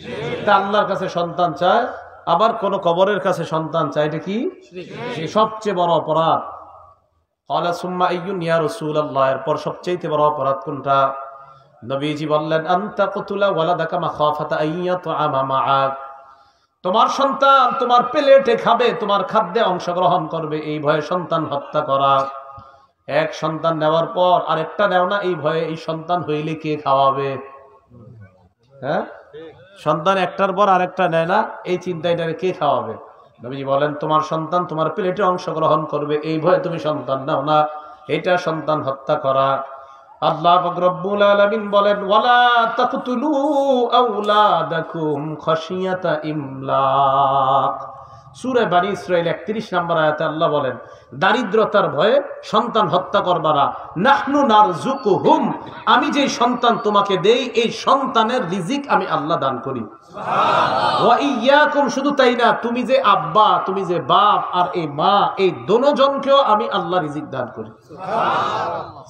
এটা আল্লাহর কাছে সন্তান চায়, আবার কোন কবরের কাছে সন্তান চায়, এটা কি সবচেয়ে বড় অপরাধ। ক্বালা সুম্মা আইয়ুন ইয়া রাসূলুল্লাহ, এরপর সবচেয়ে বড় অপরাধ কোনটা? নবীজি বললেন, আনতা কতুলা ওয়ালাদাকা মাখাফাতা আইয়াতআমা মাআক, তোমার সন্তান তোমার প্লেটে খাবে, তোমার খাদ্যে অংশগ্রহণ করবে, এই ভয়ে সন্তান হত্যা করা। এক সন্তান নেওয়ার পর আরেকটা নেও না, এই ভয়ে এই সন্তান হইলে কে খাওয়াবে? হ্যাঁ, সন্তান একটার পর আরেকটা নেয় না, এই চিন্তা, এটা কে খাওয়াবে? নবীজি বলেন, তোমার সন্তান তোমার প্লেটে অংশগ্রহণ করবে, এই ভয়ে তুমি সন্তান নাও না, এটা সন্তান হত্যা করা। আল্লাহ পাক রব্বুল আলামিন বলেন, ওয়ালা তাকতুলু আওলাদাকুম খাশিয়াতা ইমলাক। সূরা বনী ইসরাঈল 31 নম্বর আয়াতে আল্লাহ বলেন, দারিদ্রতার ভয়ে সন্তান হত্যা করবা না। নাহনু নারযুকুহুম, আমি যে সন্তান তোমাকে দেই, এই সন্তানের রিজিক আমি আল্লাহ দান করি। ওয়া ইয়াকুম, শুধু তাই না, তুমি যে আব্বা, তুমি যে বাপ, আর এই মা, এই দোনোজনকেও আমি আল্লাহ রিজিক দান করি।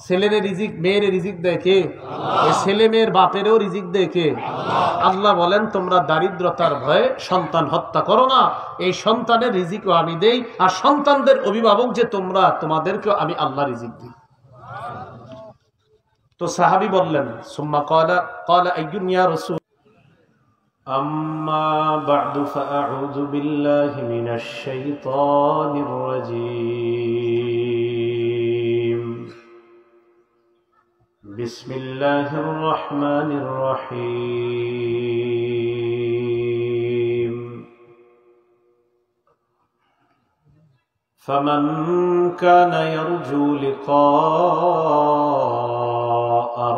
ছেলের রিজিক মেয়ের রিজিক দেয় কে? ছেলে মেয়ের বাপেরও রিজিক দেয় কে? আল্লাহ বলেন, তোমরা দারিদ্রতার ভয়ে সন্তান হত্যা করো না, এই সন্তানের রিজিকও আমি দেই, আর সন্তানদের অভিভাবক যে তোমরা, তোমাদেরকেও আমি আল্লাহ রিজিক দিই। তো সাহাবী বললেন, সুম্মা ক্বালা আইয়ুন ইয়া রাসূল, আম্মা বা'দু ফাআউযু বিল্লাহি মিনাশ শাইতানির রাজীম। বিসমিল্লাহির রহমানির রহিম। ফামান কানা ইয়ারজু লিকাআ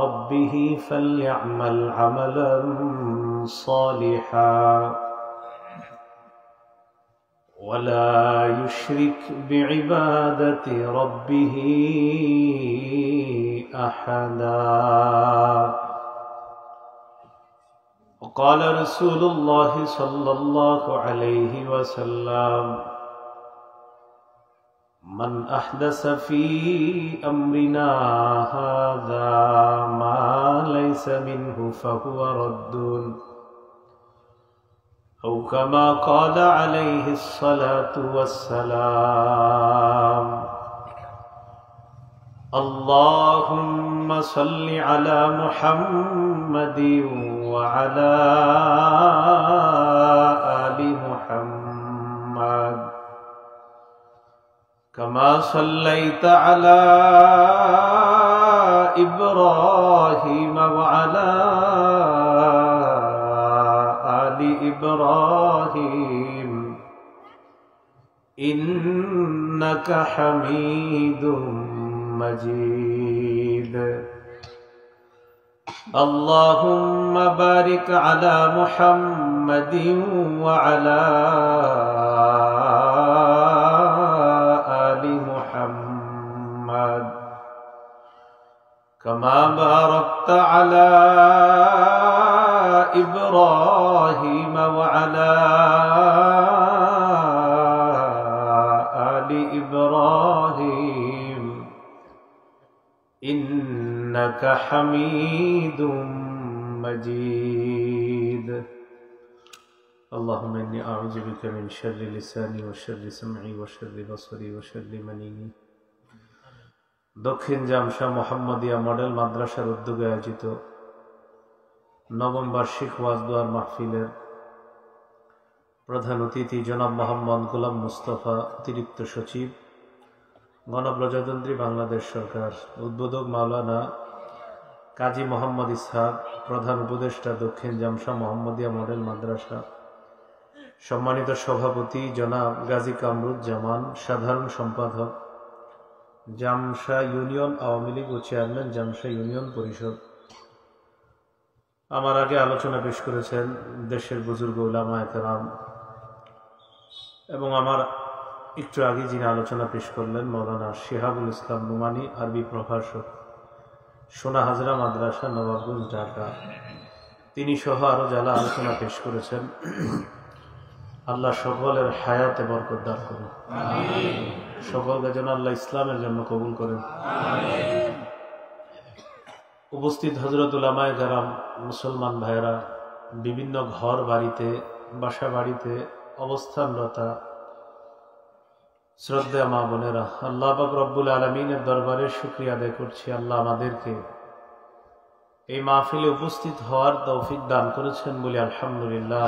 রাব্বিহি ফালইআমাল আমালান সালিহা ওয়ালা ইউশরিক বিইবাদাতি রাব্বিহি আহাদা। وقال رسول الله صلى الله عليه وسلم من أحدث في أمرنا هذا ما ليس منه فهو رد، أو كما قال عليه الصلاة والسلام. اللهم صل على محمد وعلى آل محمد كما صليت على إبراهيم وعلى آل إبراهيم إنك حميد مجيد. اللهم بارك على محمد وعلى آل محمد كما باركت على إبراهيم وعلى آل إبراهيم إنك حميد مجيد. اللهم إني أعوذ بك من شر لساني وشر سمعي وشر بصري وشر مني. দক্ষিণ জামশা মোহাম্মদিয়া মডেল মাদ্রাসার উদ্যোগে আয়োজিত নবম বার্ষিক ওয়াজ দোয়ার মাহফিলের প্রধান অতিথি জনাব মোহাম্মদ গোলাম মুস্তফা, অতিরিক্ত সচিব, গণপ্রজাতন্ত্রী বাংলাদেশ সরকার, উদ্বোধক মাওলানা কাজী মোহাম্মদ ইসহাক, প্রধান উপদেষ্টা দক্ষিণ জামশা মোহাম্মদিয়া মডেল মাদ্রাসা, সম্মানিত সভাপতি জনাব গাজী কামরুজ্জামান, সাধারণ সম্পাদক জামশা ইউনিয়ন আওয়ামী লীগ ও চেয়ারম্যান জামশা ইউনিয়ন পরিষদ। আমার আগে আলোচনা পেশ করেছেন দেশের বুজুর্গ উলামায়ে কেরাম, এবং আমার একটু আগে যিনি আলোচনা পেশ করলেন মাওলানা শিহাবুল ইসলাম নোমানী, আরবি প্রভাষক, সোনা হাজরা মাদ্রাসা, নবাবগঞ্জ, ঢাকা। তিনি সহ আরো যারা আলোচনা পেশ করেছেন, আল্লাহ সকলের হায়াতে বরকত দান করুন, সকলকে যেন আল্লাহ ইসলামের জন্য কবুল করেন। উপস্থিত হযরত উলামায়ে কেরাম, মুসলমান ভাইরা, বিভিন্ন ঘর বাড়িতে বাসা বাড়িতে অবস্থানরতা শ্রদ্ধা মা বোনেরা, আল্লাহ পাক রব্বুল আলামিনের দরবারে শুকরিয়া আদায় করছি। আল্লাহ আমাদেরকে এই মাহফিলে উপস্থিত হওয়ার তৌফিক দান করেছেন বলে আলহামদুলিল্লাহ।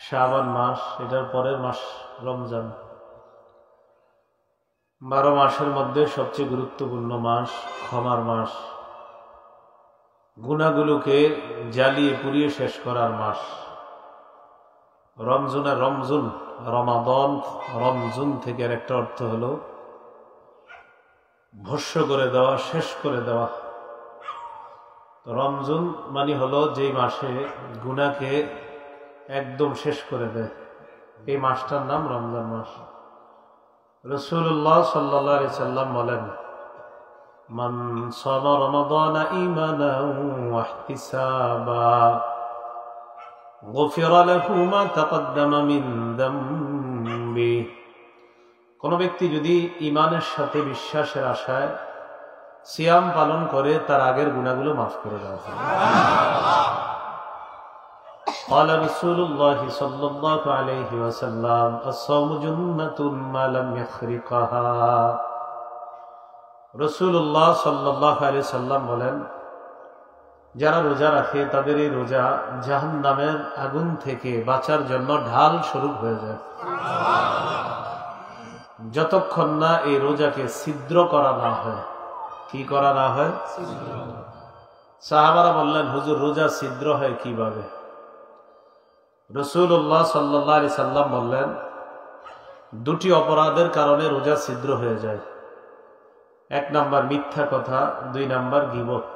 শাবান মাস, এটার পরের মাস রমজান, 12 মাসের মধ্যে সবচেয়ে গুরুত্বপূর্ণ মাস, ক্ষমার মাস, গুনাহগুলোকে জ্বালিয়ে পুড়িয়ে শেষ করার মাস। রমজুন, রমাদান, রমজুন থেকে একটা অর্থ হলো ভস্য করে দেওয়া, শেষ করে দেওয়া। রমজুন মানে হলো যেই মাসে গুনাহকে একদম শেষ করে দেয়, এই মাসটার নাম রমজান মাস। রাসূলুল্লাহ সাল্লাল্লাহু আলাইহি সাল্লাম বলেন, মান সামা রমাদানা ঈমানান ওয়া ইহতিসাবা গুফিরা লাহু মা তাকদ্দামা মিন যামবি। কোন ব্যক্তি যদি ঈমানের সাথে বিশ্বাসের আশায় সিয়াম পালন করে, তার আগের গুনাহগুলো মাফ করে দেওয়া হবে। قال رسول الله صلى الله عليه وسلم الصوم جنة ما لم يخرقها। রাসূলুল্লাহ সাল্লাল্লাহু আলাইহি সাল্লাম বলেন, যারা রোজা রাখে তাদের এই রোজা জাহান্নামের আগুন থেকে বাঁচার জন্য ঢাল স্বরূপ হয়ে যায়, যতক্ষণ না এই রোজাকে ছিদ্র করা না হয়। কি করা না হয়? সাহাবারা বললেন, হুজুর রোজা ছিদ্র হয় কিভাবে? রাসূলুল্লাহ সাল্লাল্লাহু আলাইহি সাল্লাম বললেন, দুটি অপরাধের কারণে রোজা ছিদ্র হয়ে যায়। 1 নাম্বার মিথ্যা কথা, 2 নাম্বার গীবত।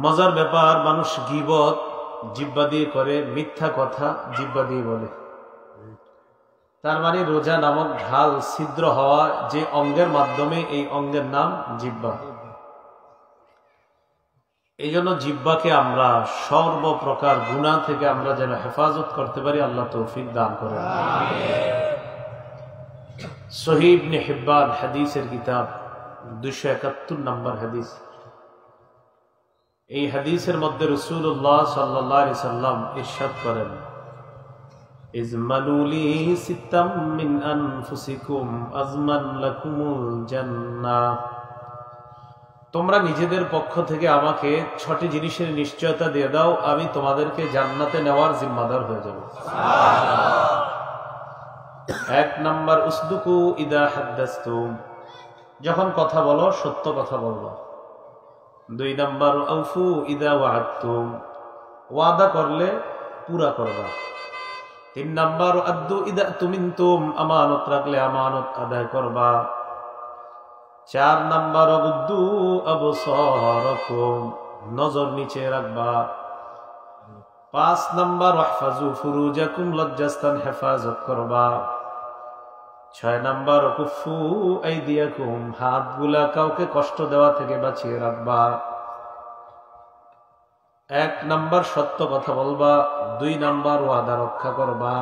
মজার ব্যাপার, মানুষ গীবত জিহ্বা দিয়ে করে, মিথ্যা কথা জিহ্বা দিয়ে বলে। তার মানে রোজা নামক ঢাল ছিদ্র হওয়া যে অঙ্গের মাধ্যমে, এই অঙ্গের নাম জিহ্বা। এই জন্য জিহ্বাকে আমরা সর্বপ্রকার গুনাহ থেকে আমরা যেন হেফাজত করতে পারি, আল্লাহ তৌফিক দান করেন। সহিহ ইবনে হিব্বান হাদিসের কিতাব 271 নম্বর হাদিস। এই হাদিসের মধ্যে রাসূলুল্লাহ সাল্লাল্লাহু আলাইহি সাল্লাম ইরশাদ করেন, ইজমানুলি সিত্তাম মিন আনফুসিকুম আজমান লাকুমুল জান্নাহ। তোমরা নিজেদের পক্ষ থেকে আমাকে 6টি জিনিসের নিশ্চয়তা দিয়ে দাও, আমি তোমাদেরকে জান্নাতে নেওয়ার জিম্মাদার হয়ে যাব। 1 নাম্বার উসদুকু ইদা হাদ্দাসতুম, যখন কথা বলো সত্য কথা বলবা। 2 নাম্বার আউফু ইদা ওয়াআদতুম, ওয়াদা করলে পুরা করবা। 3 নাম্বার আদ্দু ইদা তুমিনতুম, আমানত রাখলে আমানত আদায় করবা। 4 নাম্বার গুদ্দু আবসারাকুম, নজর নিচে রাখবা। 5 নাম্বার ওয়াহফাজু ফুরুজাকুম, লজ্জাস্থান হেফাজত করবা। 6 নাম্বার কুফু আইদিয়াকুম, হাতগুলা কাউকে কষ্ট দেওয়া থেকে বাঁচিয়ে রাখবা। 1 নাম্বার সত্য কথা বলবা, 2 নাম্বার ওয়াদা রক্ষা করবা,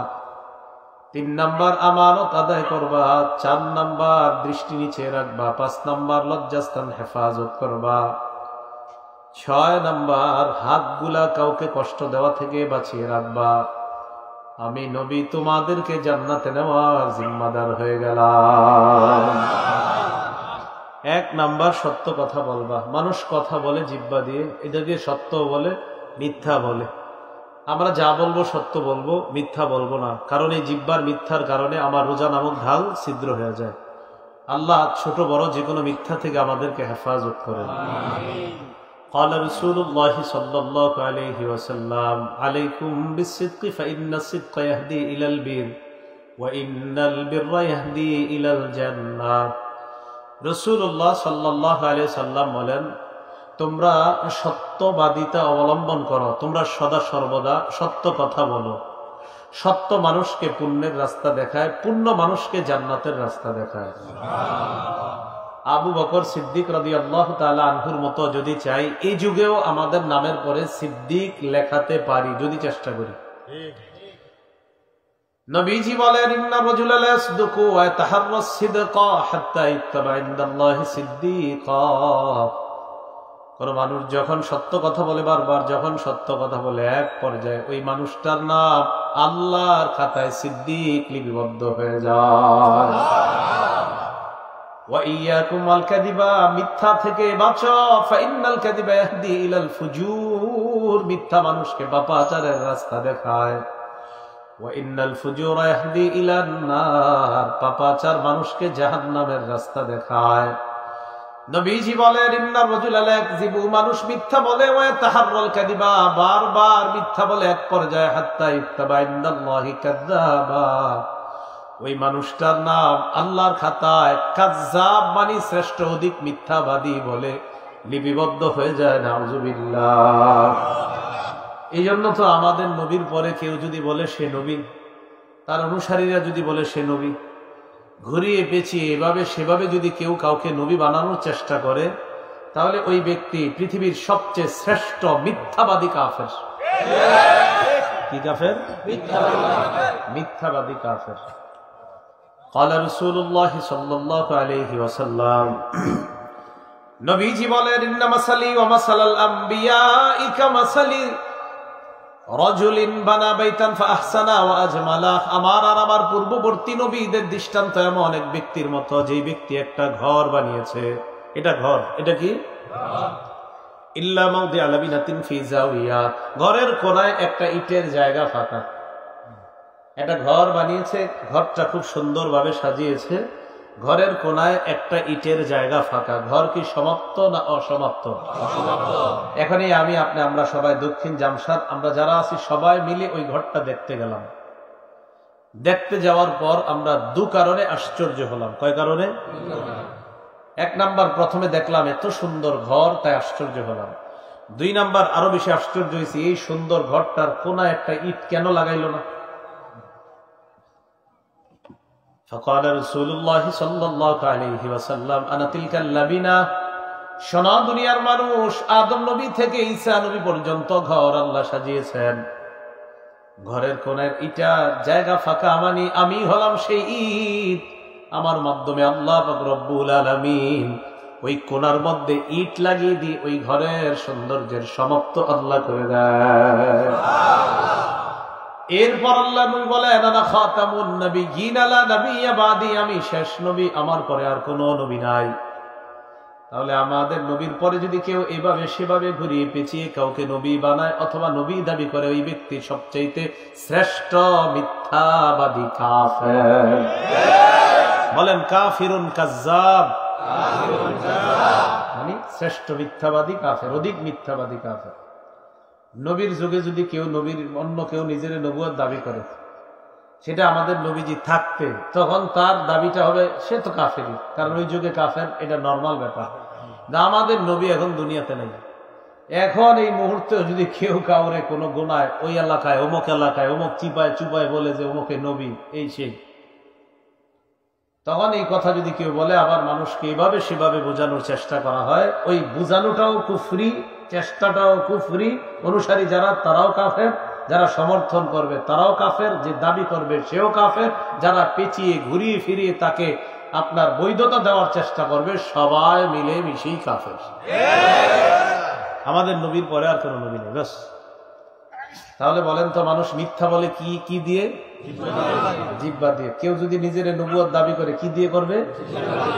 3 নাম্বার আমানত আদায় করবা, 4 নাম্বার দৃষ্টি নিচে রাখবা, 5 নাম্বার লজ্জাস্থান হেফাজত করবা, 6 নাম্বার হাতগুলা কাউকে কষ্ট দেওয়া থেকে বাঁচিয়ে রাখবা। আমি নবী তোমাদেরকে জান্নাতে নেওয়ার জিম্মাদার হয়ে গেলাম। 1 নাম্বার সত্য কথা বলবা। মানুষ কথা বলে জিহ্বা দিয়ে, এটা দিয়ে সত্য বলে, মিথ্যা বলে। আমরা যা বলবো সত্য বলবো, মিথ্যা বলবো না, কারণ এই জিহ্বার মিথ্যার কারণে আমার রোজা নামক ঢাল ছিদ্র হয়ে যায়। আল্লাহ ছোট বড় যে কোনো মিথ্যা থেকে আমাদেরকে হেফাজত করেন। قال رسول الله صلى الله عليه وسلم عليكم بالصدق فإن الصدق يهدي إلى البر وإن البر يهدي إلى الجنة। রাসূলুল্লাহ সাল্লাল্লাহু আলাইহি সাল্লাম বলেন, তোমরা সত্যবাদিতা অবলম্বন করো, তোমরা সদা সর্বদা সত্য কথা বলো। সত্য মানুষকে পুণ্যের রাস্তা দেখায়, পুণ্য মানুষকে জান্নাতের রাস্তা দেখায়। আবু বকর সিদ্দিক রাদিয়াল্লাহু তাআলা আনহুর মতো যদি চাই, এই যুগেও আমাদের নামের পরে সিদ্দিক লেখাতে পারি যদি চেষ্টা করি। নবীজি বলেন, ইন্না রাজুলা লা ইয়াসদুকু ওয়া ইয়াতাহাররাস সিদকা হাত্তা ইত্তাবা ইনদাল্লাহি সিদ্দিকা। কোন মানুষ যখন সত্য কথা বলে, বারবার যখন সত্য কথা বলে, এক পর্যায়ে ওই মানুষটার নাম আল্লাহর খাতায় সিদ্দিক লিপিবদ্ধ হয়ে যায়। ওয়া ইয়াকুম আল কাযিবা, মিথ্যা থেকে বাঁচো, ফাইন্নাল কাযিবা ইয়াহদি ইলাল ফুজুর, মিথ্যা মানুষকে পাপাচারের রাস্তা দেখায়। ওয়া ইন্নাল ফুজুরা ইয়াহদি ইলান নার, পাপাচার মানুষকে জাহান্নামের রাস্তা দেখায়। নবীজি বলেন ইন্নার রাজুলা লা ইয়াকযিবু, মানুষ মিথ্যা বলে, ওয়া তাহাররাল কাযিবা, বারবার মিথ্যা বলে, এক পর্যায়ে হাত্তা ইত্তাবা ইনদাল্লাহি কাযযাবা, ওই মানুষটার নাম আল্লাহর খাতায় কাযযাব মানে শ্রেষ্ঠ অধিক মিথ্যাবাদী বলে লিপিবদ্ধ হয়ে যায়। নাউযুবিল্লাহ। এই জন্য তো আমাদের নবীর পরে কেউ যদি বলে সে নবী, তার অনুসারীরা যদি বলে সে নবী, ঘুরিয়ে পেঁচিয়ে এভাবে সেভাবে যদি কেউ কাউকে নবী বানানোর চেষ্টা করে, তাহলে ওই ব্যক্তি পৃথিবীর সবচেয়ে শ্রেষ্ঠ মিথ্যাবাদী কাফের। কি কাফের? মিথ্যাবাদী কাফের। قال رسول الله صلى الله عليه وسلم, নবীজি বলেন ইন্না মাসালি ওয়া মাসালাল আমবিয়া'i কামাসালি রাজুলিন বানা বাইতান ফাআহসানা ওয়া আজমালা, আমার আর আমার পূর্ববর্তী নবীদের দৃষ্টান্ত এমন এক ব্যক্তির মতো, যেই ব্যক্তি একটা ঘর বানিয়েছে। এটা ঘর, এটা কি? ইল্লা মাউদিআ লাবিনাতিন ফি যাওয়িয়া, ঘরের কোণায় একটা ইটের জায়গা ফাঁকা। একটা ঘর বানিয়েছে, ঘরটা খুব সুন্দরভাবে সাজিয়েছে, ঘরের কোণায় একটা ইটের জায়গা ফাঁকা। ঘর কি সমাপ্ত না অসমাপ্ত? এখনই আমরা সবাই দক্ষিণ জামশাদ, আমরা যারা আছি সবাই মিলে ওই ঘরটা দেখতে গেলাম। দেখতে যাওয়ার পর আমরা দু কারণে আশ্চর্য হলাম। কয় কারণে? এক নাম্বার, প্রথমে দেখলাম এত সুন্দর ঘর, তাই আশ্চর্য হলাম। দুই নাম্বার, আরো বেশি আশ্চর্য হয়েছে, এই সুন্দর ঘরটার কোণায় একটা ইট কেন লাগাইল না? فقال رسول الله صلى الله عليه وسلم انا تلك اللبنه, শোনা দুনিয়ার মানুষ, আদম নবী থেকে ঈসা নবী পর্যন্ত ঘর আল্লাহ সাজিয়েছেন, ঘরের কোণের ইটা জায়গা ফাঁকা মানে আমি হলাম সেই ইট। আমার মাধ্যমে আল্লাহ পাক রব্বুল আলামিন ওই কোণার মধ্যে ইট লাগিয়ে দিয়ে ওই ঘরের সৌন্দর্যের সমাপ্ত আল্লাহ করে দেয়। এরপর আল্লাহ নবী বলেন আনা খাতামুন নবিয়্যিন লা নাবিয়্যা বাদি, আমি শেষ নবী, আমার পরে আর কোনো নবী নাই। তাহলে আমাদের নবীর পরে যদি কেউ এভাবে সেভাবে ঘুরিয়ে পেঁচিয়ে কাউকে নবী বানায় অথবা নবী দাবি করে, ওই ব্যক্তি সবচাইতে শ্রেষ্ঠ মিথ্যাবাদী কাফের। বলেন কাফিরুন কাযযাব, মানে শ্রেষ্ঠ মিথ্যাবাদী কাফের, অধিক মিথ্যাবাদী কাফের। নবীর যুগে যদি কেউ অন্য কেউ নিজের নবুয়ত দাবি করে, সেটা আমাদের নবীজি থাকতে, তখন তার দাবিটা হবে সে তো কাফেরই, কারণ ওই যুগে কাফের, এটা নর্মাল ব্যাপার। আমাদের নবী এখন দুনিয়াতে নেই। এখন এই মুহূর্তে যদি কেউ কাউরে কোনো গুনায় ওই এলাকায় অমুক চিপায় চুপায় বলে যে অমুকে নবী, এই সেই, তখন এই কথা যদি কেউ বলে, আবার মানুষকে এভাবে সেভাবে বোঝানোর চেষ্টা করা হয়, ওই বোঝানোটাও কুফরি, চেষ্টাটাও কুফরি। অনুসারী যারা, তারাও কাফের, যারা সমর্থন করবে তারাও কাফের, যে দাবি করবে সেও কাফের, যারা পেঁচিয়ে ঘুরিয়ে ফিরিয়ে তাকে আপনার বৈধতা দেওয়ার চেষ্টা করবে, সবাই মিলে মিশেই কাফের। আমাদের নবীর পরে আর কোনো নবী নেই, ব্যাস। তাহলে বলেন তো, মানুষ মিথ্যা বলে কি দিয়ে? জিহ্বা দিয়ে। কেউ যদি নিজের নবুয়ত দাবি করে, কি দিয়ে করবে?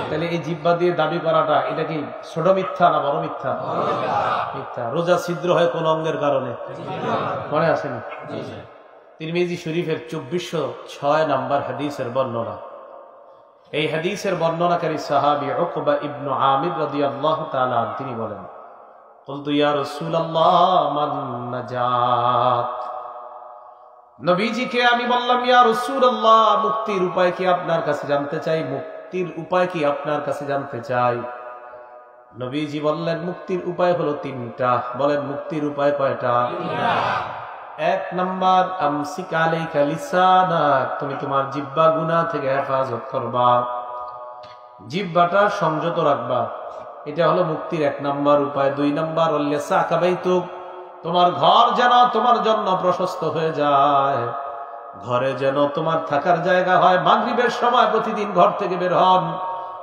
তাহলে এই জিহ্বা দিয়ে দাবি করাটা, এটা কি ছোট মিথ্যা না বড় মিথ্যা? মিথ্যা। রোজা ছিদ্র হয় কোন অঙ্গের কারণে? মনে আসেনি? তিরমিজি শরীফের 2406 নম্বর হাদিসের বর্ণনা। এই হাদিসের বর্ণনাকারী সাহাবী উকবা ইবনে আমির রাদিয়াল্লাহু তাআলা আনহু, তিনি বলেন, কুলতু ইয়া রাসূলুল্লাহ মান নাজাত, নবীজিকে আমি বললাম, ইয়া রাসূলুল্লাহ, মুক্তির উপায় কি আপনার কাছে জানতে চাই, মুক্তির উপায় কি আপনার কাছে জানতে চাই। নবীজি বললেন, মুক্তির উপায় হলো তিনটা। বলেন, মুক্তির উপায় কয়টা? এক নাম্বার, আমসিক আলাইকা লিসানাক, তুমি তোমার জিহ্বা গুনাহ থেকে হেফাজত করবা, জিহ্বাটা সংযত রাখবা, এটা হলো মুক্তির এক নাম্বার উপায়। দুই নাম্বার, ওয়ালিসাকা বাইতুক, তোমার ঘর যেন তোমার জন্য প্রশস্ত হয়ে যায়, ঘরে যেন তোমার থাকার জায়গা হয়। মাগরিবের সময় প্রতিদিন ঘর থেকে বের হন,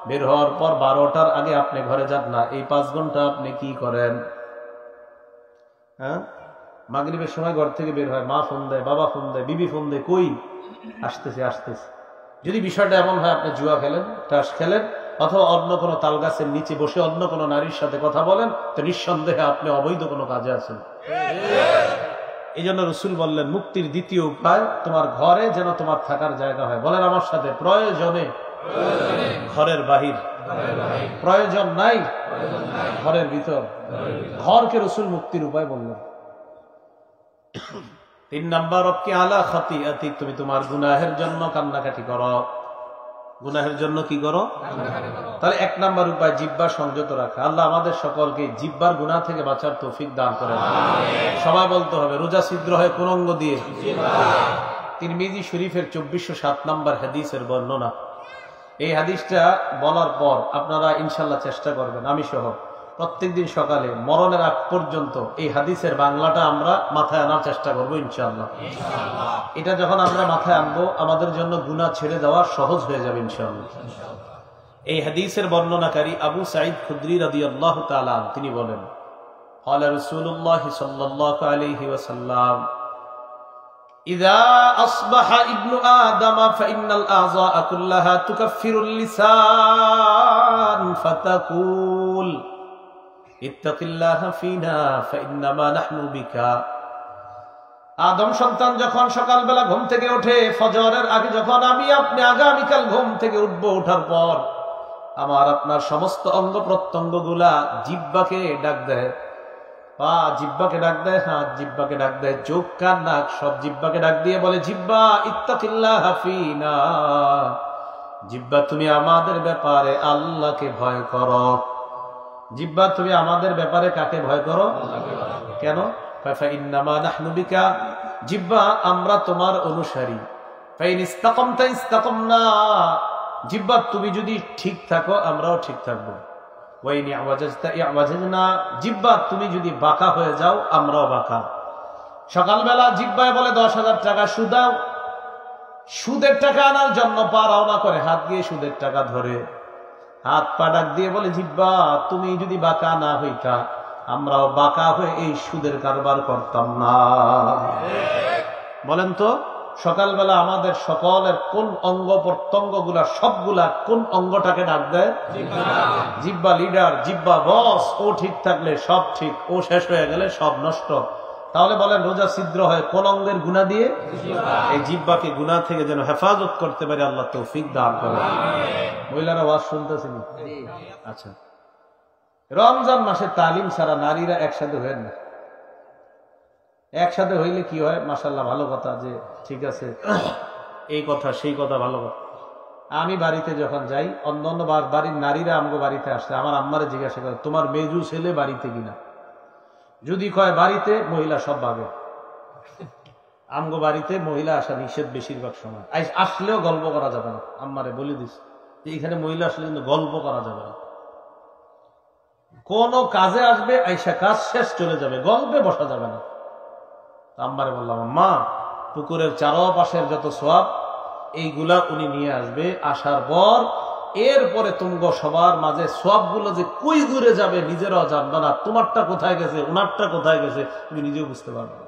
বের হওয়ার পর 12টার আগে আপনি ঘরে যান না, এই 5 ঘন্টা আপনি কি করেন? হ্যাঁ, মাগরিবের সময় ঘর থেকে বের হয়, মা ফোন দেয়, বাবা ফোন দেয়, বিবি ফোন দেয়, কই আসতেছে আসতেছে। যদি বিষয়টা এমন হয় আপনি জুয়া খেলেন, তাস খেলেন, অথবা অন্য কোনো তাল গাছের নিচে বসে অন্য কোনো নারীর সাথে কথা বলেন, তো নিঃসন্দেহে আপনি অবৈধ কোনো কাজে আছেন। এই জন্য রসুল বললেন মুক্তির দ্বিতীয় উপায় তোমার ঘরে যেন তোমার থাকার জায়গা হয়। বলেন আমার সাথে, প্রয়োজনে ঘরের বাহির, প্রয়োজন নাই ঘরের ভিতর। ঘরকে রসুল মুক্তির উপায় বললেন। 3 নাম্বার, অবকি আলা খাতিআতি, তুমি তোমার গুনাহের জন্য কান্নাকাটি করো। গুনাহের জন্য কি করো? তাহলে 1 নাম্বার উপায় জিহ্বা সংযত রাখা। আল্লাহ আমাদের সকলকে জিহ্বার গুনাহ থেকে বাঁচার তৌফিক দান করেন। সবাই বলতে হবে, রোজা ছিদ্র হয় কোন অঙ্গ দিয়ে? তিরমিজি শরীফের 2407 নাম্বার হাদিসের বর্ণনা। এই হাদিসটা বলার পর আপনারা ইনশাল্লাহ চেষ্টা করবেন, আমি সহ প্রত্যেকদিন সকালে মরণের আগ পর্যন্ত এই হাদিসের বাংলাটা আমরা মাথায় আনার চেষ্টা করবো ইনশাআল্লাহ। এটা যখন আমরা মাথায় আনবো আমাদের জন্য গুনাহ ছেড়ে দেওয়া সহজ হয়ে যাবে ইনশাআল্লাহ। এই হাদিসের বর্ণনাকারী আবু সাঈদ খুদরি রাদিয়াল্লাহু তাআলা তিনি বলেন, ক্বালা রাসূলুল্লাহ সাল্লাল্লাহু আলাইহি ওয়াসাল্লাম, ইযা আসবাহা ইবনু আদম ফাইন্নাল আযা কুল্লাহা তুকাফফিরুল লিসান ফাতাকুল ইত্তাকিল্লাহা ফিনা ফাইন্নামা নাহনু বিকা। আদম সন্তান যখন সকালবেলা ঘুম থেকে ওঠে, ফজরের আগে যখন আমি আপনি আগামীকাল ঘুম থেকে উঠবো, ওঠার পর আমার আপনার সমস্ত অঙ্গ প্রত্যঙ্গ গুলা জিহ্বাকে ডাক দেয়। পা জিহ্বাকে ডাক দেয়, হাত জিহ্বাকে ডাক দেয়, চোখ কান নাক সব জিহ্বাকে ডাক দিয়ে বলে, জিহ্বা ইত্তাকিল্লাহা ফিনা, জিহ্বা তুমি আমাদের ব্যাপারে আল্লাহকে ভয় করো। জিহ্বা তুমি আমাদের ব্যাপারে কাকে ভয় করো? কেন? ফাইন্নামা নাহনু বিকা, জিহ্বা আমরা তোমার অনুসারী। ফাইন ইসতাকামতা ইসতাকামনা, জিহ্বা তুমি যদি ঠিক থাকো আমরাও ঠিক থাকবো। ওয়াইন ইয়াওয়াজাজতা ইয়াওয়াজাজনা, জিহ্বা তুমি যদি বাঁকা হয়ে যাও আমরাও বাঁকা। সকালবেলা জিহ্বায় বলে 10,000 টাকা সুদাও, সুদের টাকা আনার জন্য পা রওনা করে, হাত দিয়ে সুদের টাকা ধরে, হাত পা ডাক দিয়ে বলে, জিহ্বা তুমি যদি বাঁকা না হইতা আমরাও বাঁকা হয়ে এই সুদের কারবার করতাম না। বলেন তো সকালবেলা আমাদের সকলের কোন অঙ্গ প্রত্যঙ্গ গুলা সবগুলা কোন অঙ্গটাকে ডাক দেয়? জিহ্বা লিডার, জিহ্বা বস। ও ঠিক থাকলে সব ঠিক, ও শেষ হয়ে গেলে সব নষ্ট। তাহলে বলেন রোজা ছিদ্র হয় কোন অঙ্গের গুনাহ দিয়ে? এই জিহ্বাকে গুনাহ থেকে যেন হেফাজত করতে পারে আল্লাহ তৌফিক দান করেন। মহিলারা ওয়াজ শুনতেছেন? আচ্ছা, রমজান মাসে তালিম ছাড়া নারীরা একসাথে হয়ে না। একসাথে হইলে কি হয়? মাশাআল্লাহ, ভালো কথা, যে ঠিক আছে এই কথা সেই কথা, ভালো কথা। আমি বাড়িতে যখন যাই, অন্য অন্য বাড়ির নারীরা আমগো বাড়িতে আসলে আমার আম্মারে জিজ্ঞাসা করে, তোমার মেজু ছেলে বাড়িতে কিনা? যদি কয় বাড়িতে, মহিলা সব ভাবে। আমগো বাড়িতে মহিলা আসা নিষেধ বেশিরভাগ সময়। আসলেও গল্প করা যাবে না, আম্মারে বলে দিস যে এখানে মহিলা আসলে কিন্তু গল্প করা যাবে না। কোন কাজে আসবে, আইসা কাজ শেষ চলে যাবে, গল্পে বসা যাবে না। আম্মারে বললাম, আম্মা পুকুরের চারপাশের যত সওয়াব এইগুলা উনি নিয়ে আসবে, আসার পর এরপরে তুমগো সবার মাঝে সওয়াবগুলো যে কই ঘুরে যাবে নিজেরাও জানবে না, তোমারটা কোথায় গেছে উনারটা কোথায় গেছে তুমি নিজেও বুঝতে পারবে না।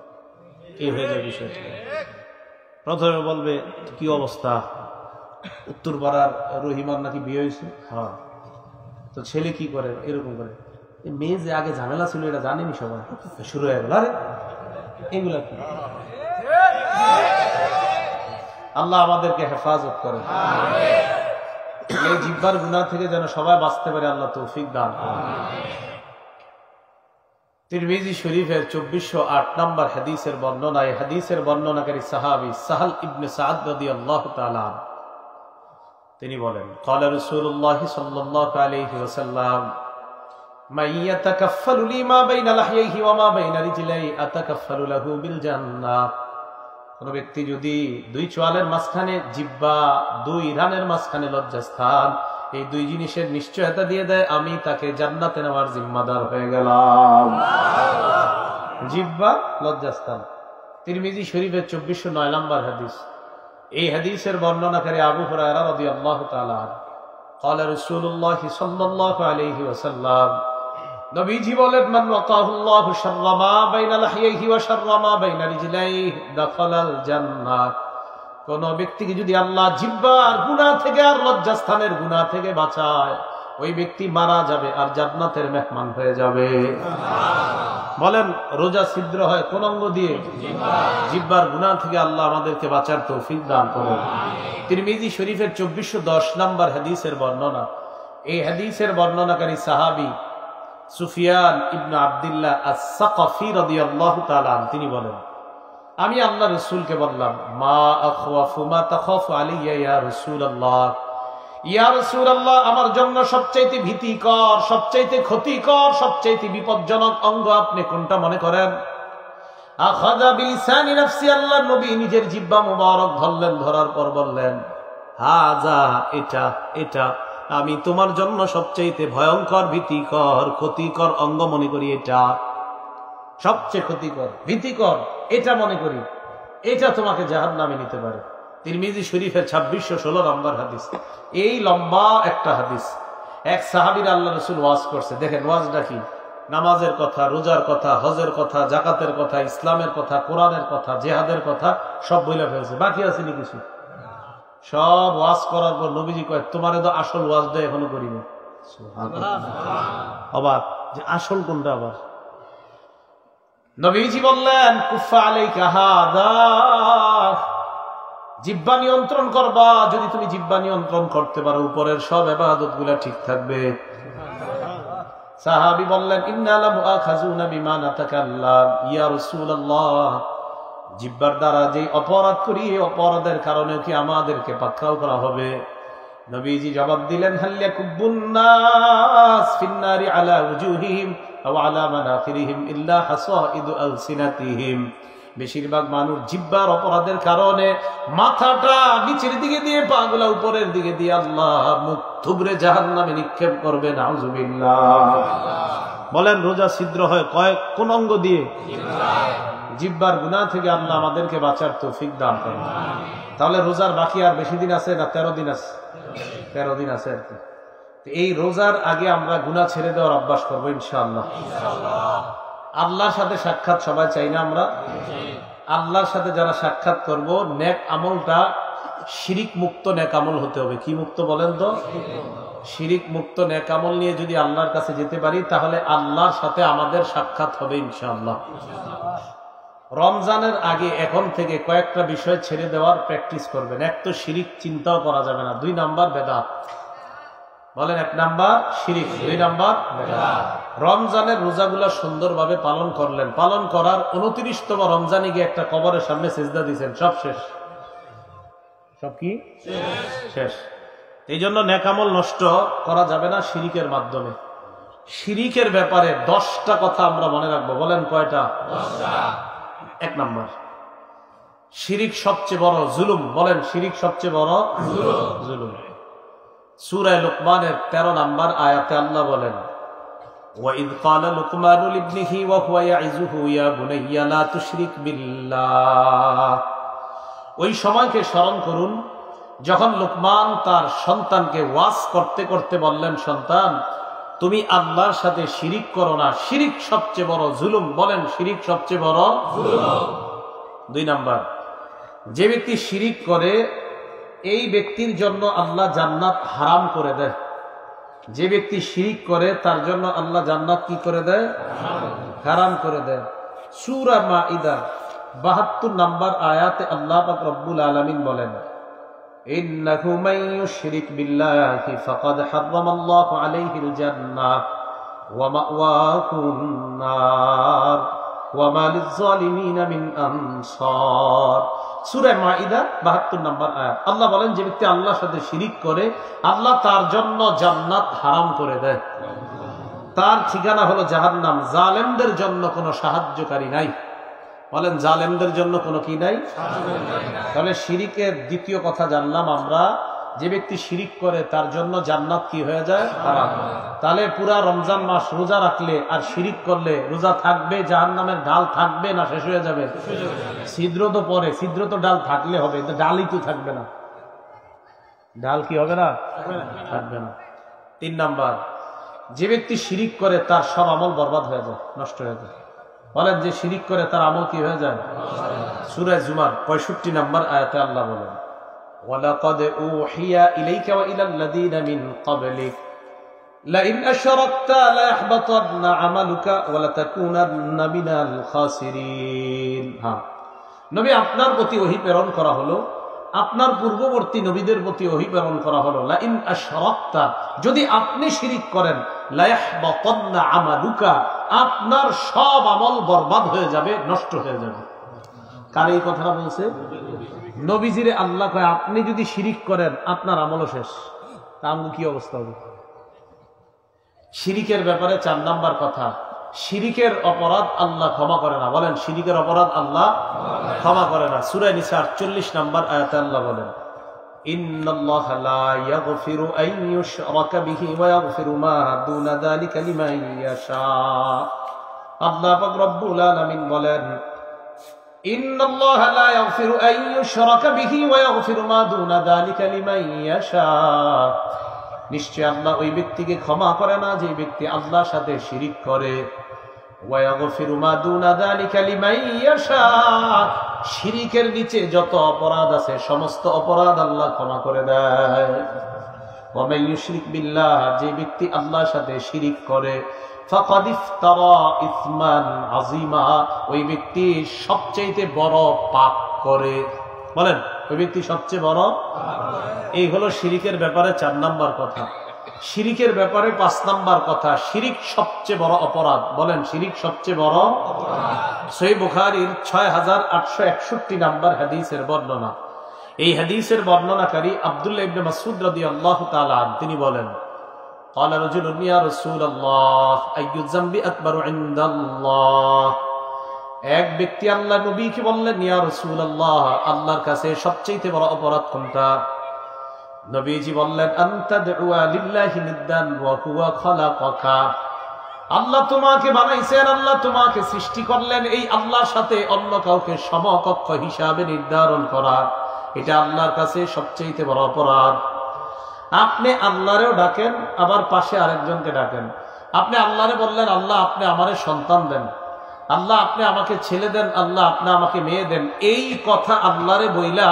এই হয়ে যায় বিষয়টা। প্রথমে বলবে কি অবস্থা, উত্তর পাড়ার রহিমার নাকি বিয়ে হয়েছে। হ্যাঁ, তো ছেলে কি করে? এরকম করে। মেয়ে যে আগে ঝামেলা ছিল এটা জানেনি সবাই, শুরু হয়ে গেল। আরে এগুলা কি? আল্লাহ আমাদেরকে হেফাজত করে, এই জিহ্বার গুনাহ থেকে যেন সবাই বাঁচতে পারে আল্লাহ তৌফিক দান করেন। তিরমিজি শরীফের 2408 নম্বর হাদিসের বর্ণনা। এই হাদিসের বর্ণনাকারী সাহাবী সাহল ইবনে সাদ রাদিয়াল্লাহু তাআলা তিনি বলেন, ক্বালা রাসূলুল্লাহ সাল্লাল্লাহু আলাইহি ওয়াসাল্লাম, মান ইয়াতাকাফফালু লি মা বাইনা লাহইহি ওয়া মা বাইনা রিজলাইহি আতাকাফফালু লাহু বিল জান্নাহ। কোন ব্যক্তি যদি 2 চোয়ালের মাঝখানে জিহ্বা, 2 রানের মাঝখানে লজ্জাস্থান, এই 2 জিনিসের নিশ্চয়তা দিয়ে দেয়, আমি তাকে জান্নাতে নেওয়ার জিম্মাদার হয়ে গেলাম। জিহ্বা, লজ্জাস্থান। তিরমিজি শরীফের 2409 নম্বর হাদিস। এই হাদিসের বর্ণনাকারী আবু হুরায়রা রাদিয়াল্লাহু তাআলা قال رسول الله صلى الله عليه وسلم নবীজি বলেন মান ওয়াকাহুল্লাহু শাররা মা বাইনা লাহিয়াইহি ওয়া শাররা মা বাইনা রিজলাইহি দাখালাল জান্নাহ। কোন ব্যক্তিকে যদি আল্লাহ জিহ্বার গুনাহ থেকে আর লজ্জাস্থানের গুনাহ থেকে বাঁচায়, ওই ব্যক্তি মারা যাবে আর জান্নাতের মেহমান হয়ে যাবে। বলেন রোজা ছিদ্র হয় কোন অঙ্গ দিয়ে? জিহ্বার গুনাহ থেকে আল্লাহ আমাদেরকে বাঁচার তৌফিক দান করুন। তিরমিজি শরীফের 2410 নম্বর হাদিসের বর্ণনা। এই হাদিসের বর্ণনাকারী সাহাবী সুফিয়ান ইবনে আব্দুল্লাহ আস-সাকাফি রাদিয়াল্লাহু তাআলা তিনি বলেন, আমি আল্লাহ রাসূলকে বললাম, মা আখওয়াফু মা তাখাফু আলাইয়া ইয়া রাসূলুল্লাহ, ইয়া রাসূলুল্লাহ, আমার জন্য সবচেয়ে ভীতিকর, সবচেয়ে ক্ষতিকর, সবচেয়ে বিপজ্জনক অঙ্গ আপনি কোনটা মনে করেন? আখাযা বিলিসানি নাফসি, আল্লাহ নবী নিজের জিহ্বা মুবারক ধরলেন, ধরার পর বললেন, হাযা, এটা এটা আমি তোমার জন্য সবচেয়ে ভয়ঙ্কর, ভীতিকর, ক্ষতিকর অঙ্গ মনে করি। এটা সবচেয়ে ক্ষতিকর, ভীতিকর, এটা মনে করি, এটা তোমাকে জাহান্নামে নিতে পারে। তিরমিজি শরীফের 2616 নম্বর হাদিস। এই লম্বা একটা হাদিস। এক সাহাবীর আল্লাহ রাসূল ওয়াজ করছে। দেখেন ওয়াজটা কি? নামাজের কথা, রোজার কথা, হজের কথা, জাকাতের কথা, ইসলামের কথা, কোরআনের কথা, জিহাদের কথা সব বইলা ফেলছে। বাকি আছে নি কিছু? সব ওয়াজ করার পর নবীজি কয়, তোমারে তো আসল ওয়াজটা এখনো করিনি। অবাক যে আসল কোনটা। আবার নবীজি বললেন, কুফা আলাইকা হাদা, জিহ্বা নিয়ন্ত্রণ করবা। যদি তুমি জিহ্বা নিয়ন্ত্রণ করতে পারো, উপরের সব ইবাদত গুলা ঠিক থাকবে। সাহাবী বললেন, ইন্না লামুআখাযুনা বিমা নাতাকাল্লাম ইয়া রাসূলুল্লাহ, জিহ্বার দ্বারা যে অপরাধ করি, এই অপরাধের কারণে কি আমাদেরকে পাকড়াও করা হবে? নবীজি জবাব দিলেন, হাল ইয়াকুবুন নাস ফিন্নারি আলা উজুহিহিম আও আলা মানাখিরিহিম ইল্লা হাসাইদু আলসিনাতিহিম। বেশিরভাগ মানুষ জিহ্বার অপরাধের কারণে মাথাটা নিচের দিকে দিয়ে, পাগুলা উপরের দিকে দিয়ে আল্লাহ মুখ থুবড়ে জাহান্নামে নিক্ষেপ করবে। নাউযুবিল্লাহ। বলেন রোজা ছিদ্র হয় কোন অঙ্গ দিয়ে? জিহ্বার গুনাহ থেকে আল্লাহ আমাদেরকে বাঁচার তৌফিক দান করেন। তাহলে রোজার বাকি আর বেশি দিন আছে না? 13 দিন আছে। 13 দিন আছে আর কি। এই রোজার আগে আমরা গুনাহ ছেড়ে দেওয়ার অভ্যাস করবো ইনশাআল্লাহ। আল্লাহর সাথে সাক্ষাৎ সবাই চাই না আমরা? আল্লাহর সাথে যারা সাক্ষাৎ করব, নেক আমলটা শিরিক মুক্ত নেক আমল হতে হবে। কি মুক্ত বলেন তো? শিরিক মুক্ত নেক আমল নিয়ে যদি আল্লাহর কাছে যেতে পারি, তাহলে আল্লাহর সাথে আমাদের সাক্ষাৎ হবে ইনশাআল্লাহ। রমজানের আগে এখন থেকে কয়েকটা বিষয় ছেড়ে দেওয়ার প্র্যাকটিস করবেন। এক তো শিরিক চিন্তাও করা যাবে না। 2 নাম্বার বেদাত। বলেন 1 নাম্বার শিরিক, 2 নাম্বার বেদাত। রমজানের রোজাগুলা সুন্দরভাবে পালন করলেন। পালন করার 29তম রমজানে গিয়ে একটা কবরের সামনে সিজদা দিয়েছেন। সব শেষ। সব কি শেষ? এই জন্য নেক আমল নষ্ট করা যাবে না শিরিকের মাধ্যমে। শিরিকের ব্যাপারে 10টা কথা আমরা মনে রাখবো। বলেন কয়টা? 10টা। 1 নাম্বার, শিরিক সবচেয়ে বড় জুলুম। বলেন শিরিক সবচেয়ে বড় জুলুম। সূরা লুকমানের 13 নাম্বার আয়াতে আল্লাহ বলেন, ওয়াইদ ক্বালা লুকমানু লিবনিহি ওয়া হুয়া ইয়াইযুহু ইয়া বুনাইয়া লা তুশরিক বিল্লাহ। ওই সময়কে স্মরণ করুন যখন লুকমান তার সন্তানকে ওয়াজ করতে করতে বললেন, সন্তান তুমি আল্লাহর সাথে শিরিক করো না, শিরিক সবচেয়ে বড় জুলুম। বলেন শিরিক সবচেয়ে বড় জুলুম। 2 নাম্বার, যে ব্যক্তি শিরিক করে এই ব্যক্তির জন্য আল্লাহ জান্নাত হারাম করে দেয়। যে ব্যক্তি শিরিক করে তার জন্য আল্লাহ জান্নাত কি করে দেয়? হারাম করে দেয়। সূরা মাইদা 72 নাম্বার আয়াতে আল্লাহ পাক রব্বুল আলামিন বলেন, ইন্নাহু মান ইউশরিক বিল্লাহি ফাকাদ হারামাল্লাহু আলাইহিল জান্নাহ ওয়া মাওয়াহুন নার ওয়া মা লিয-যালিমিনা মিন আনসার। সূরা মাইদা 72 নাম্বার আয়াত। আল্লাহ বলেন, যে ব্যক্তি আল্লাহর সাথে শিরিক করে আল্লাহ তার জন্য জান্নাত হারাম করে দেয়, তার ঠিকানা হলো জাহান্নাম। জালেমদের জন্য কোনো সাহায্যকারী নাই। বলেন জালেমদের জন্য কোনো কি নাই? তাহলে শিরিকের দ্বিতীয় কথা জানলাম আমরা, যে ব্যক্তি শিরিক করে তার জন্য জান্নাত কি হয়ে যায়? হারাম। তাহলে পুরা রমজান মাস রোজা রাখলে আর শিরিক করলে রোজা থাকবে, জাহান্নামের ডাল থাকবে না শেষ হয়ে যাবে? ছিদ্র তো পরে, ছিদ্র তো ডাল থাকলে হবে, ডালই তো থাকবে না। ডাল কি হবে না? থাকবে না। 3 নাম্বার, যে ব্যক্তি শিরিক করে তার সব আমল বরবাদ হয়ে যায়, নষ্ট হয়ে যায়। বলেন, যে শিরিক করে তার আমল কি হয়ে যায়? সূরা জুমার 65 নম্বর আয়াতে আল্লাহ বলেন, ওয়ালাকাদ উহিয়া ইলাইকা ওয়া ইলাল লাযিনা মিন ক্বাবলিক লাইন আশরাকতা লায়াহবাতান্না আমালুকা ওয়া লাতাকুনান্না মিনাল খাসিরিন। হ্যাঁ, নবী আপনার প্রতি ওহী প্রেরণ করা হলো, আপনার পূর্ববর্তী নবীদের প্রতি ওহী প্রেরণ করা হলো, লাইন আশরাকতা, যদি আপনি শিরিক করেন, লায়াহবাতান্না আমালুকা, আপনার সব আমল বরবাদ হয়ে যাবে, নষ্ট হয়ে যাবে। কার এই কথাটা বলছে? নবীজিরে আল্লাহ কয়, আপনি যদি শিরিক করেন আপনার আমলও শেষ। তা আমল কি অবস্থা হবে? শিরিকের ব্যাপারে 4 নাম্বার কথা, শিরিকের অপরাধ আল্লাহ ক্ষমা করে না। বলেন, শিরিকের অপরাধ আল্লাহ ক্ষমা করে না। সূরা নিসা 48 নম্বর আয়াতে আল্লাহ বলেন, ইন্নাল্লাহা লা ইয়াগফিরু আন ইউশরাকা বিহি ওয়া ইয়াগফিরু মা দুনা যালিকা লিমান ইয়াশা। আল্লাহ পাক রব্বুল আলামিন বলেন, ইন্নাল্লাহা লা ইয়াগফিরু আন ইউশরাকা বিহি ওয়া ইয়াগফিরু মা দুনা যালিকা লিমান ইয়াশা। নিশ্চয় আল্লাহ ওই ব্যক্তিকে ক্ষমা করে না যে ব্যক্তি আল্লাহর সাথে শিরিক করে। ওয়া ইয়াগফিরু মা দুনা যালিকা লিমান ইয়াশা, শিরিকের নিচে যত অপরাধ আছে সমস্ত অপরাধ আল্লাহ ক্ষমা করে দেয়। ওয়া মান ইউশরিক বিল্লাহ, যে ব্যক্তি আল্লাহর সাথে শিরিক করে, ফাকাদ ইফতারা ইসমান আযীমা, ওই ব্যক্তি সবচেয়ে বড় পাপ করে। বলেন, ওই ব্যক্তি সবচেয়ে বড়। এই হলো শিরিকের ব্যাপারে 4 নাম্বার কথা। শিরিকের ব্যাপারে 5 নাম্বার কথা, শিরিক সবচেয়ে বড় অপরাধ। বলেন, শিরিক সবচেয়ে বড় অপরাধ। সহিহ বুখারীর 6861 নাম্বার হাদিসের বর্ণনা। এই হাদিসের বর্ণনাকারী আব্দুল্লাহ ইবনে মাসউদ রাদিয়াল্লাহু তাআলা আনহু, তিনি বলেন, قال رجل يا رسول الله أي الذنب أكبر عند الله। এক ব্যক্তি আল্লাহ নবীকে বললেন, ইয়া রাসূলুল্লাহ, আল্লাহর কাছে সবচেয়ে বড় অপরাধ কোনটা? নবীজি বললেন, আনতা দুআ লিল্লাহি নিদ্দান ওয়া হুয়া খালাকাকা। আল্লাহ তোমাকে বানাইছেন, আল্লাহ তোমাকে সৃষ্টি করলেন, এই আল্লাহর সাথে অন্য কাউকে সমকক্ষ হিসাবে নির্ধারণ করা, এটা আল্লাহর কাছে সবচেয়ে বড় অপরাধ। আপনি আল্লাহরেও ডাকেন, আবার পাশে আরেকজনকে ডাকেন। আপনি আল্লাহরে বললেন, আল্লাহ আপনি আমারে সন্তান দেন, আল্লাহ আপনি আমাকে ছেলে দেন, আল্লাহ আপনি আমাকে মেয়ে দেন। এই কথা আল্লাহরে বইলা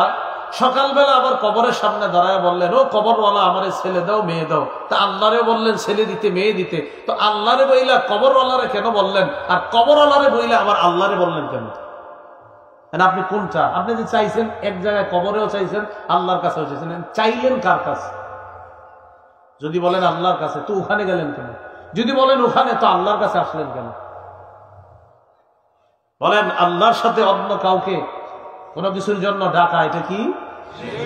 সকালবেলা আবার কবরের সামনে দাঁড়ায় বললেন, ও কবরওয়ালা আমারে ছেলে দাও মেয়ে দাও। তা আল্লাহরে বললেন ছেলে দিতে মেয়ে দিতে, তো আল্লাহরে বইলা কবরওয়ালারে কেন বললেন? আর কবরওয়ালারে বইলা আবার আল্লাহরে বললেন কেন? আপনি কোনটা? আপনি যে চাইছেন এক জায়গায়, কবরেও চাইছেন, আল্লাহর কাছেও চাইছেন, চাইলেন কার কাছে? যদি বলেন আল্লাহর কাছে, তো ওখানে গেলেন কেন? যদি বলেন ওখানে, তো আল্লাহর কাছে আসলেন কেন? বলেন, আল্লাহর সাথে অন্য কাউকে কোন কিছুর জন্য ডাকা, এটা কি?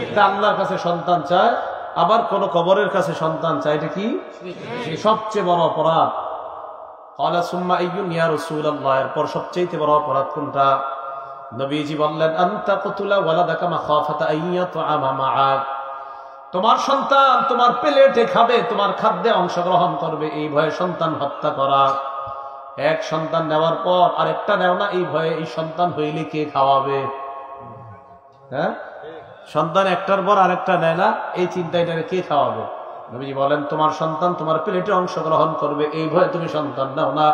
এটা আল্লাহর কাছে সন্তান চায়, আবার কোন কবরের কাছে সন্তান চায়, এটা কি? সবচেয়ে বড় অপরাধ। ক্বালা সুম্মা আইয়ুন ইয়া রাসূলুল্লাহ, এরপর সবচেয়ে বড় অপরাধ কোনটা? নবীজি বললেন, আনতা কতুলা ওয়ালাদাকা মাখাফাতা আইয়াতুআমা মাআক। তোমার সন্তান তোমার প্লেটে খাবে, তোমার খাদ্যে অংশগ্রহণ করবে, এই ভয়ে সন্তান হত্যা করা। এক সন্তান নেওয়ার পর আরেকটা নেও না, এই ভয়ে এই সন্তান হইলে কে খাওয়াবে? হ্যাঁ, সন্তান একটার পর আরেকটা নেয় না, এই চিন্তায় কে খাওয়াবে? নবীজি বলেন, তোমার সন্তান তোমার প্লেটে অংশগ্রহণ করবে, এই ভয়ে তুমি সন্তান নাও না,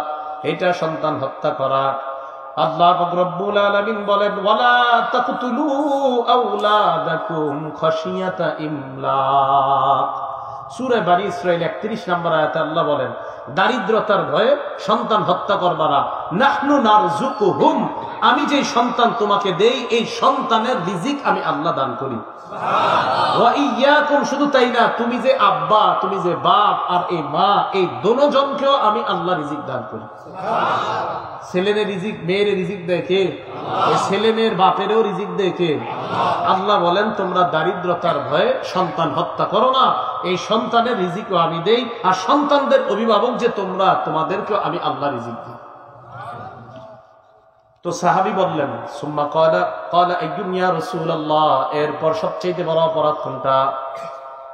এটা সন্তান হত্যা করা। আল্লাহ পাক রব্বুল আলামিন বলেন, ওয়ালা তাকতুলু আওলাদাকুম খাশিয়াতা ইমলাক। সূরা বনী ইসরাঈল 31 নম্বর আয়াতে আল্লাহ বলেন, দারিদ্রতার ভয়ে সন্তান হত্যা করবা না। নাহনু নারযুকুহুম, আমি যে সন্তান তোমাকে দেই, এই সন্তানের রিজিক আমি আল্লাহ দান করি। ওয়া ইয়াকুম, শুধু তাই না, তুমি যে আব্বা, তুমি যে বাপ, আর এই মা, এই দোনোজনকেও আমি আল্লাহ রিজিক দান করি। ছেলের রিজিক মেয়ের রিজিক দেয় কে? ছেলে মেয়ের বাপেরও রিজিক দেয় কে? আল্লাহ বলেন, তোমরা দারিদ্রতার ভয়ে সন্তান হত্যা করো না, এই সন্তানের রিজিকও আমি দেই, আর সন্তানদের অভিভাবক যে তোমরা, তোমাদেরকেও আমি আল্লাহ রিজিক দিই। তো সাহাবী বললেন, সুম্মা ক্বালা আইয়ুন ইয়া রাসূলুল্লাহ, এরপর সবচেয়ে বড় অপরাধ কোনটা?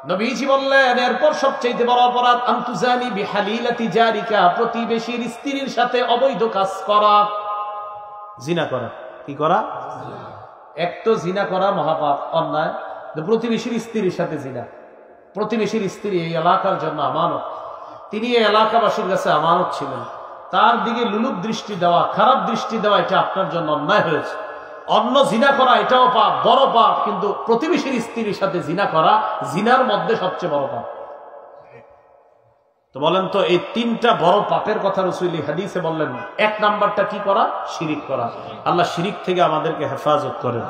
নবীজি বললেন, এরপর সবচেয়ে বড় অপরাধ আনতুজানি বিহালিলাতি জারিকা, প্রতিবেশীর স্ত্রীর সাথে অবৈধ কাজ করা, জিনা করা। কি করা? এক তো জিনা করা মহাপাপ, অন্যায়, প্রতিবেশীর স্ত্রীর সাথে জিনা। প্রতিবেশীর স্ত্রী এই এলাকার জন্য আমানত, তিনি এই এলাকাবাসীর কাছে আমানত ছিলেন। তার দিকে লুলুপ দৃষ্টি দেওয়া, খারাপ দৃষ্টি দেওয়া, এটা আপনার জন্য অন্যায় হয়েছে। অন্য জিনা করা এটাও পাপ, বড় পাপ, কিন্তু প্রতিবেশীর স্ত্রীর সাথে জিনা করা জিনার মধ্যে সবচেয়ে বড় পাপ। তো বলেন তো এই তিনটা বড় পাপের কথা রাসূল হাদিসে বললেন। এক নাম্বারটা কি করা? শিরিক করা। আল্লাহ শিরিক থেকে আমাদেরকে হেফাজত করেন।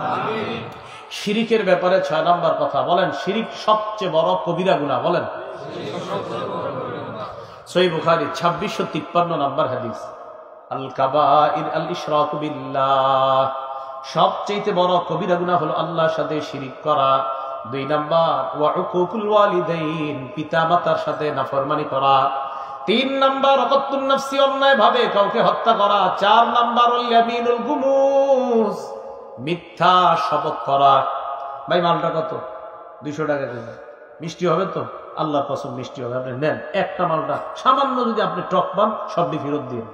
শিরিকের ব্যাপারে 6 নাম্বার কথা বলেন, শিরিক সবচেয়ে বড় কবিরা গুনাহ। বলেন সহিহ বুখারী 2653 নাম্বার হাদিস, আল কাবাইর আল ইশরাকু বিল্লাহ, সবচেয়ে বড় কবিরা গুনাহ হলো আল্লাহর সাথে শিরিক করা। 2 নাম্বার ওয়া উকুকুল ওয়ালিদাইন, পিতামাতার সাথে নাফরমানি করা। 3 নাম্বার ওয়াকাতুন নাফসি, অন্যায় ভাবে কাউকে হত্যা করা। 4 নাম্বার ওয়াল ইয়ামিনুল গুমুস, মিথ্যা শপথ করা। ভাই মালটা কত? 200 টাকা দিবেন, মিষ্টি হবে তো? আল্লাহর কসম মিষ্টি হবে, আপনি নেন। একটা মালটা সামান্য যদি আপনি টক পান সবটি ফেরত দিন।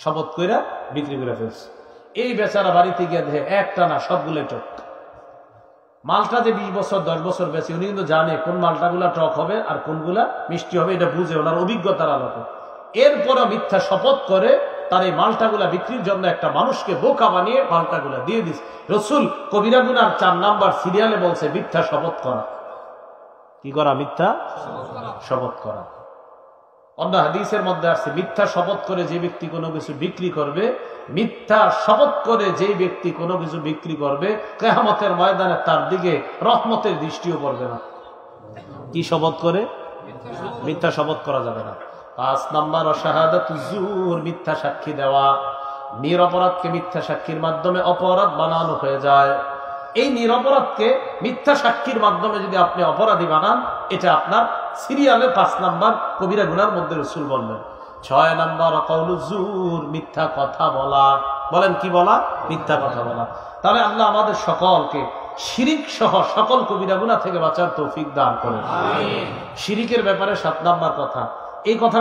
শপথ কইরা বিক্রি করে ফেলছে। এই বেচারা বাড়িতে গিয়ে দেখে একটা না সবগুলো টক। মালটা যে 20 বছর 10 বছর বেশি, উনি কিন্তু জানে কোন মালটাগুলা টক হবে আর কোনগুলা মিষ্টি হবে, এটা বুঝে ওনার অভিজ্ঞতার আলোকে। এরপরে মিথ্যা শপথ করে তার এই মালটাগুলা বিক্রির জন্য একটা মানুষকে বোকা বানিয়ে মালটাগুলা দিয়ে দিস। রসুল কবিরা গুনার 4 নাম্বার সিরিয়ালে বলছে মিথ্যা শপথ করা। কি করা? মিথ্যা শপথ করা। অন্য হাদিসের মধ্যে আসছে মিথ্যা শপথ করে যে ব্যক্তি কোনো কিছু বিক্রি করবে, মিথ্যা শপথ করে যে ব্যক্তি কোনো কিছু বিক্রি করবে, কিয়ামতের ময়দানে তার দিকে রহমতের দৃষ্টিও পড়বে না। কি শপথ করে? মিথ্যা শপথ করা যাবে না। 5 নাম্বার শাহাদাতুজ জুর, মিথ্যা সাক্ষী দেওয়া। নিরপরাধকে মিথ্যা সাক্ষীর মাধ্যমে অপরাধ বানানো হয়ে যায়। এই নিরপরাধকে মিথ্যা সাক্ষীর মাধ্যমে যদি আপনি অপরাধী বানান, এটা আপনার সিরিয়ালে 5 নাম্বার কবিরা গুনার মধ্যে রাসূল বললেন। 6 নাম্বার কাউলুজ জুর, মিথ্যা কথা বলা। বলেন কি বলা? মিথ্যা কথা বলা। তাহলে আল্লাহ আমাদের সকলকে শিরিক সহ সকল কবিরা গুনাহ থেকে বাঁচার তৌফিক দান করেন। আমিন। শিরিকের ব্যাপারে 7 নাম্বার কথা, এই কথা